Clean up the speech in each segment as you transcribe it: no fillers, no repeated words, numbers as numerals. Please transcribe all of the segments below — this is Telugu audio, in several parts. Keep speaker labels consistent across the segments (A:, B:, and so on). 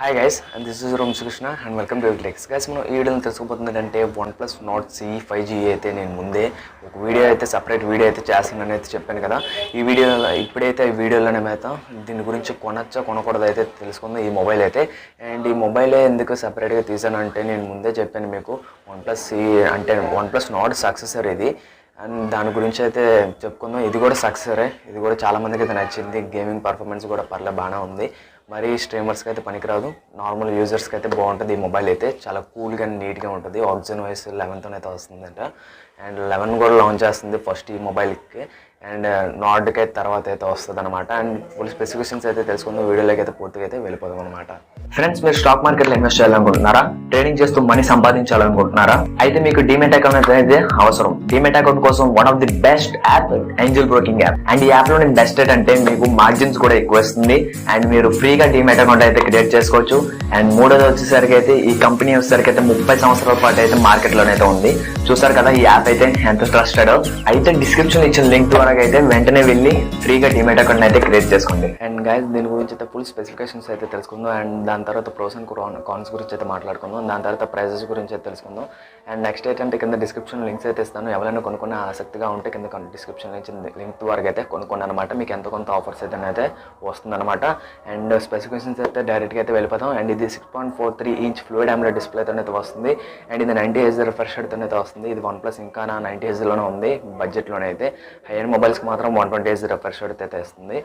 A: Hi guys, and this is Vamsi Krishna and welcome to weeklytechs. Guys, మనం ఈ వీడియోలో తెలుసుకోబోతున్నదంటే OnePlus Nord CE 5G అయితే నేను ముందే ఒక వీడియో అయితే సెపరేట్ వీడియో అయితే చేస్తున్నానని అయితే చెప్పాను కదా. ఈ వీడియోలో ఇప్పుడైతే ఈ వీడియోలోనే అయితే దీని గురించి కొనచ్చా కొనకూడదు అయితే తెలుసుకుందాం ఈ మొబైల్ అయితే. అండ్ ఈ మొబైల్ ఎందుకు సెపరేట్గా తీసానంటే నేను ముందే చెప్పాను మీకు OnePlus CE అంటే OnePlus Nord సక్సెసర్ ఇది. అండ్ దాని గురించి అయితే చెప్పుకుందాం. ఇది కూడా సక్సెసరే, ఇది కూడా చాలామందికి అయితే నచ్చింది. గేమింగ్ పర్ఫార్మెన్స్ కూడా బాగానే ఉంది. మరి స్ట్రీమర్స్కి అయితే పనికిరాదు, నార్మల్ యూజర్స్కి అయితే బాగుంటుంది. ఈ మొబైల్ అయితే చాలా కూల్గా నీట్గా ఉంటుంది. ఆక్సిజన్ వాయిస్ 11తో అయితే వస్తుందంట. అండ్ 11 కూడా లాంచ్ చేస్తుంది ఫస్ట్ ఈ మొబైల్కి. అండ్ నార్డ్కి అయితే తర్వాత అయితే వస్తుంది అనమాట. అండ్ ఫుల్ స్పెసిఫికేషన్స్ అయితే తెలుసుకుందాం. వీడియోలోకి అయితే పూర్తిగా అయితే వెళ్ళిపోదాం అనమాట. ఫ్రెండ్స్, మీరు స్టాక్ మార్కెట్లో ఇన్వెస్ట్ చేయాలనుకుంటున్నారా? ట్రేడింగ్ చేస్తూ మనీ సంపాదించాలనుకుంటున్నారా? అయితే మీకు డీమెట్ అకౌంట్ అయితే అవసరం. డీమెట్ అకౌంట్ కోసం one of the best app Angel broking app. And ఈ యాప్ లో నేను బెస్ట్ అంటే మీకు మార్జిన్స్ కూడా ఎక్కువ ఇస్తుంది. అండ్ మీరు ఫ్రీగా డీమెట్ అకౌంట్ అయితే క్రియేట్ చేసుకోవచ్చు. అండ్ మూడోది వచ్చేసరికి అయితే ఈ కంపెనీ వచ్చేసరికి అయితే 30 సంవత్సరాల పాటు అయితే మార్కెట్ లోనైతే ఉంది. చూసారు కదా ఈ యాప్ అయితే ఎంత ట్రస్టెడ్. అయితే డిస్క్రిప్షన్ ఇచ్చిన లింక్ ద్వారా అయితే వెంటనే వెళ్ళి ఫ్రీగా డీమెట్ అకౌంట్ అయితే క్రియేట్ చేసుకోండి. అండ్ గైస్, దీని గురించి అయితే ఫుల్ స్పెసిఫికేషన్స్ అయితే తెలుసుకుందాం. అండ్ దాని తర్వాత ప్రోస్ అండ్ కాన్స్ గురించి అయితే మాట్లాడుకుందాం. దాని తర్వాత ప్రైజెస్ గురించి అయితే తెలుసుకుందాం. అండ్ నెక్స్ట్ ఏంటంటే కింద డిస్క్రిప్షన్ లింక్స్ అయితే ఇస్తాను. ఎవరైనా కొనుక్కునే ఆసక్తిగా ఉంటే కింద డిస్క్రిప్షన్ లింక్ ద్వారా అయితే కొనుక్కోండి అనమాట. మీకు ఎంతో కొంత ఆఫర్స్ అయితే వస్తుందన్నమాట. అండ్ స్పెసిఫికేషన్స్ అయితే డైరెక్ట్గా అయితే వెళ్ళిపోతాం. అండ్ ఇది 6.43 ఇంచ్ ఫ్లూయిడ్ AMOLED డిస్ప్లేతో అయితే వస్తుంది. అండ్ ఇది 90 Hz రిఫ్రెష్ రేట్తో అయితే వస్తుంది. ఇది OnePlus ఇంకా 90 Hz లోనే ఉంది బడ్జెట్లోనే అయితే. హై ఎండ్ మొబైల్స్కి మాత్రం 120 Hz రిఫ్రెష్ రేట్ అయితే వస్తుంది.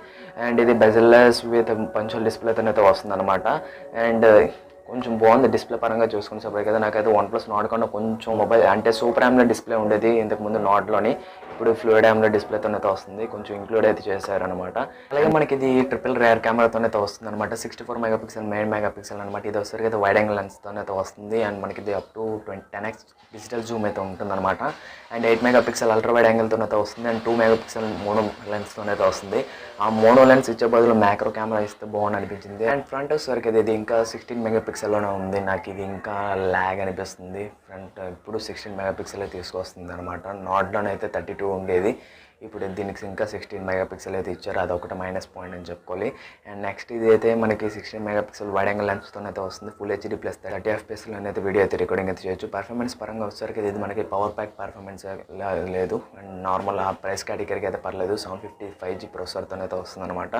A: అండ్ ఇది బెజిల్లెస్ విత్ పంచువల్ డిస్ప్లేతో అయితే వస్తుంది అనమాట. అండ్ కొంచెం బాగుంది డిస్ప్లే పరంగా చూసుకుని సపరేట్ కదా. నాకైతే OnePlus Nord కన్నా కొంచెం మొబైల్ అంటే సూపర్ AMOLED డిస్ప్లే ఉండేది ఇంతకుముందు Nordలోని. ఇప్పుడు ఫ్లూయిడ్ AMOLED డిస్ప్లేతో అయితే వస్తుంది. కొంచెం ఇంక్లూడ్ అయితే చేశారనమాట. అలాగే మనకి ఇది ట్రిపుల్ రేర్ కెమెరాతో అయితే వస్తుంది అనమాట. 64 మెగాపిక్సెల్ మెయిన్ మెగాపిక్సెల్ అనమాట. ఇది వచ్చేసరికి అయితే వైడ్ యాంగిల్ లెన్స్తో అయితే వస్తుంది. అండ్ మనకి ఇది up to 10x digital Zoom అయితే ఉంటుందన్నమాట. అండ్ 8 మెగాపిక్సెల్ అల్ట్రా వైడ్ యాంగిల్తో అయితే వస్తుంది. అండ్ 2 మెగాపిక్సెల్ మోనో లెన్స్తో అయితే వస్తుంది. ఆ మోనో లెన్స్ ఇచ్చే బదులు మ్యాక్రో కెమెరా ఇస్తే బాగుంది అనిపించింది. అండ్ ఫ్రంట్ వచ్చేసరికి ఇది ఇంకా 16 మెగాపిక్సెల్లోనే ఉంది. నాకు ఇది ఇంకా ల్యాగ్ అనిపిస్తుంది. ఫ్రంట్ ఇప్పుడు 16 మెగాపిక్సెల్ తీసుకొస్తుంది అనమాట. నార్డ్లోనైతే 32 ఉండేది. ఇప్పుడు దీనికి ఇంకా 16 మెగాపిక్సెల్ అయితే ఇచ్చారు. అదొకటి మైనస్ పాయింట్ అని చెప్పుకోవాలి. అండ్ నెక్స్ట్ ఇది అయితే మనకి 16 మెగాపిక్సెల్ వైడ్ యాంగిల్ లెన్స్తో అయితే వస్తుంది. ఫుల్ HD ప్లస్ 30 FPS అయితే వీడియో అయితే రికార్డింగ్ అయితే చేయొచ్చు. పర్ఫార్మెన్స్ పరంగా వచ్చేసరికి ఇది మనకి పవర్ ప్యాక్ పర్ఫార్మెన్స్ లేదు. అండ్ నార్మల్ ఆ ప్రైస్ కేటగిరీకి అయితే పర్లేదు. 755G ప్రాసెసర్తో అయితే వస్తుంది అనమాట.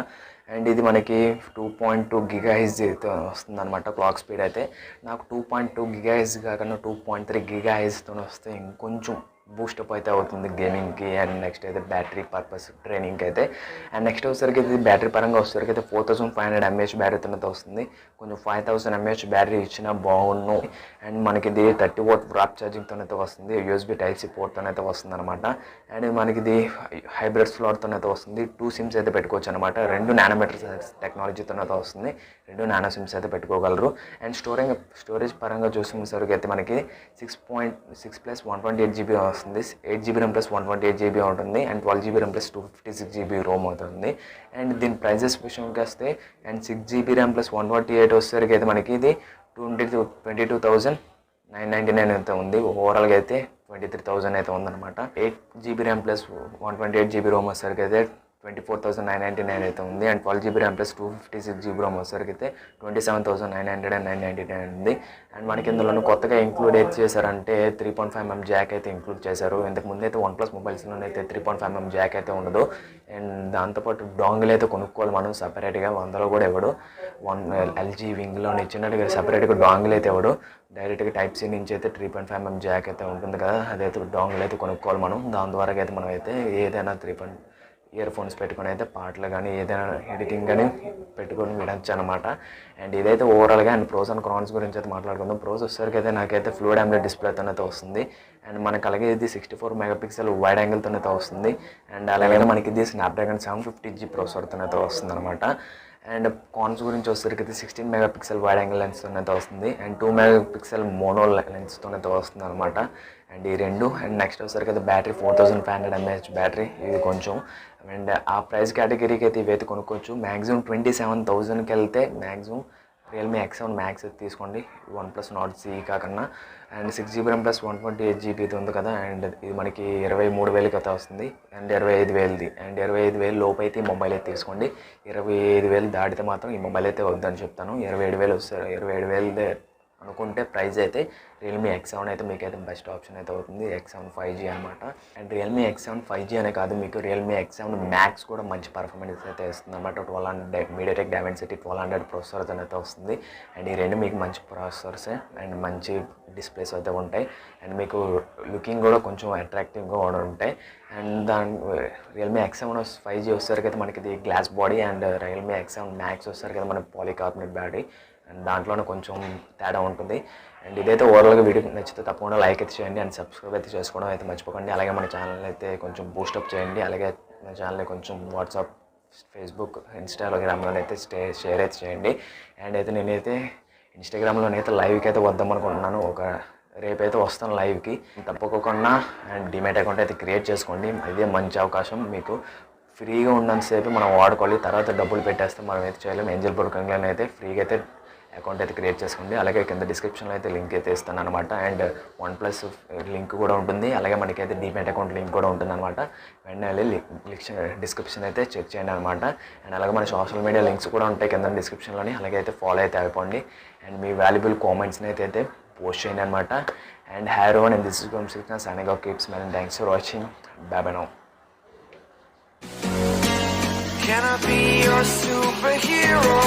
A: అండ్ ఇది మనకి 2.2 GHz అయితే వస్తుంది అనమాట క్లాక్ స్పీడ్ అయితే. నాకు 2.2 GHz కాకుండా 2.3 GHzతో వస్తే ఇంకొంచెం బూస్టప్ అయితే అవుతుంది గేమింగ్కి. అండ్ నెక్స్ట్ అయితే బ్యాటరీ పర్పస్ ట్రైనింగ్కి అయితే. అండ్ నెక్స్ట్ వచ్చేసరికి ఇది బ్యాటరీ పరంగా వచ్చేసరికి అయితే 4500 mAh బ్యాటరీతో అయితే వస్తుంది. కొంచెం 5000 mAh బ్యాటరీ ఇచ్చినా బాగుండు. అండ్ మనకి ఇది 30W ర్యాప్ ఛార్జింగ్తో అయితే వస్తుంది. USB Type-C పోర్ట్తో అయితే వస్తుంది అనమాట. అండ్ మనకి ఇది హైబ్రిడ్ స్లాట్తో అయితే వస్తుంది. 2 సిమ్స్ అయితే పెట్టుకోవచ్చు అనమాట. 2 నానోమీటర్ టెక్నాలజీతో అయితే వస్తుంది. 2 నానో సిమ్స్ అయితే పెట్టుకోగలరు. అండ్ స్టోరేజ్ పరంగా చూసేసరికి అయితే మనకి 6.6 + 128GB వస్తుంది. 8GB RAM + 128GB ఉంటుంది. And 12GB RAM + 256GB ROM అవుతుంది. అండ్ దీని ప్రైజెస్ విషయంకి వస్తే అండ్ 6GB RAM + 128 వచ్చేసరికి అయితే మనకి ఇది 22,999 అయితే ఉంది. ఓవరాల్గా అయితే 23,000 అయితే ఉందన్నమాట. 8GB RAM + 128GB ROM వచ్చేసరికి అయితే 24,999 అయితే ఉంది. And 12GB RAM + 256GB ROM వచ్చేసరికి అయితే 27,999 ఉంది. అండ్ మనకి ఇందులో కొత్తగా ఇంక్లూడ్ అయితే చేశారంటే 3.5mm జాక్ అయితే ఇంక్లూడ్ చేశారు. ఇంతకు ముందు అయితే OnePlus మొబైల్స్లోనైతే 3.5mm జాక్ అయితే ఉండదు. అండ్ దాంతోపాటు డాంగిల్ అయితే కొనుక్కోవాలి మనం సపరేట్గా. 100లో కూడా ఇవ్వడు. LG వింగ్లోని ఇచ్చినట్టుగా సపరేట్గా డాంగిల్ అయితే ఇవ్వడు. డైరెక్ట్గా Type-C నుంచి అయితే 3.5mm జాక్ అయితే ఉంటుంది కదా, అదైతే డాంగిల్ అయితే కొనుక్కోవాలి మనం. దాని ద్వారా అయితే మనం అయితే ఏదైనా ఇయర్ ఫోన్స్ పెట్టుకొని అయితే పాటలు కానీ ఏదైనా ఎడిటింగ్ కానీ పెట్టుకొని వినొచ్చు అనమాట. అండ్ ఇదైతే ఓవరాల్గా అండ్ ప్రోస్ అండ్ కాన్స్ గురించి అయితే మాట్లాడుకుందాం. ప్రోస్ వచ్చేసరికి అయితే నాకైతే ఫ్లూయిడ్ AMOLED డిస్ప్లేతో అయితే వస్తుంది. అండ్ మనకి అలాగే ఇది 64 మెగాపిక్సెల్ వైడ్ యాంగిల్తో అయితే వస్తుంది. అండ్ అలాగే మనకి ఇది స్నాప్డ్రాగన్ 750G ప్రాసెసర్తో అయితే వస్తుంది అనమాట. అండ్ కాన్స్ గురించి వచ్చేసరికి అయితే 16 మెగాపిక్సెల్ వైడ్ యాంగిల్ లెన్స్తో అయితే వస్తుంది. అండ్ 2 మెగాపిక్సెల్ మోనో లెన్స్తో అయితే వస్తుంది అనమాట. అండ్ ఈ రెండు. అండ్ నెక్స్ట్ వచ్చేసరికి అయితే బ్యాటరీ 4500 mAh బ్యాటరీ. ఇది కొంచెం అండ్ ఆ ప్రైస్ కేటగిరీకి అయితే ఇవైతే కొనుక్కోవచ్చు. మ్యాక్సిమం 27,000కి వెళ్తే మ్యాక్సిమం రియల్మీ X7 మ్యాక్స్ అయితే తీసుకోండి, OnePlus Nord CE కాకుండా. And 6GB RAM plus 128GB ఉంది కదా, అండ్ ఇది మనకి 23,000కి అయితే వస్తుంది. అండ్ 25,000ది, అండ్ 25,000 లోపు అయితే ఈ మొబైల్ అయితే తీసుకోండి. 25,000 దాటితే మాత్రం ఈ మొబైల్ అయితే వద్దని చెప్తాను. 27,000 వస్తారు, 27,000 అనుకుంటే ప్రైస్ అయితే రియల్మీ X7 అయితే మీకైతే బెస్ట్ ఆప్షన్ అయితే అవుతుంది. X7 5G అనమాట. అండ్ రియల్మీ X7 5G అనే కాదు, మీకు రియల్మీ X7 మ్యాక్స్ కూడా మంచి పర్ఫార్మెన్స్ అయితే వస్తుంది అనమాట. 1200 మీడియాటెక్ డైమెన్సిటీ 1200 ప్రాసెసర్ అయితే వస్తుంది. అండ్ ఈ రెండు మీకు మంచి ప్రాసెసర్స్ అండ్ మంచి డిస్ప్లేస్ అయితే ఉంటాయి. అండ్ మీకు లుకింగ్ కూడా కొంచెం అట్రాక్టివ్గా కూడా ఉంటాయి. అండ్ దాని రియల్మీ X7 5G వచ్చేసరికి అయితే మనకి ఇది glass body, and Realme X7 max వచ్చేసరికి అయితే మనకి పాలికార్బోనేట్ బాడీ, అండ్ దాంట్లోనే కొంచెం తేడా ఉంటుంది. అండ్ ఇదైతే ఓవరాల్గా వీడియో నచ్చితే తప్పకుండా లైక్ అయితే చేయండి, అండ్ సబ్స్క్రైబ్ అయితే చేసుకోవడం అయితే మర్చిపోకండి. అలాగే మన ఛానల్ అయితే కొంచెం బూస్టప్ చేయండి. అలాగే మన ఛానల్ని కొంచెం వాట్సాప్, ఫేస్బుక్, ఇన్స్టాగ్రామ్లోనైతే షేర్ అయితే చేయండి. అండ్ అయితే నేనైతే ఇన్స్టాగ్రామ్లోనైతే లైవ్కి అయితే వద్దాం అనుకుంటున్నాను. రేపైతే వస్తాను లైవ్కి, తప్పకుండా. అండ్ డిమాట్ అకౌంట్ అయితే క్రియేట్ చేసుకోండి, ఇదే మంచి అవకాశం మీకు. ఫ్రీగా ఉన్నంతసేపు మనం వాడుకోవాలి, తర్వాత డబ్బులు పెట్టేస్తే మనం అయితే చేయలేము. ఏంజల్ బ్రోకింగ్లో అయితే ఫ్రీగా అయితే అకౌంట్ అయితే క్రియేట్ చేసుకోండి. అలాగే కింద డిస్క్రిప్షన్లో అయితే లింక్ అయితే ఇస్తాను అనమాట. అండ్ OnePlus లింక్ కూడా ఉంటుంది, అలాగే మనకైతే డిమాట్ అకౌంట్ లింక్ కూడా ఉంటుంది అనమాట. వెంటనే వెళ్ళి డిస్క్రిప్షన్ అయితే చెక్ చేయండి అనమాట. అండ్ అలాగే మన సోషల్ మీడియా లింక్స్ కూడా ఉంటాయి కింద డిస్క్రిప్షన్లోని. అలాగే అయితే ఫాలో అయితే అయిపోండి. అండ్ మీ వాల్యుబుల్ కామెంట్స్ని అయితే పోస్ట్ చేయండి అనమాట. And have one, and this is Vamsi Krishna signing off. Keep smiling. Thanks for watching. Bye bye now.
B: Can I be your superhero?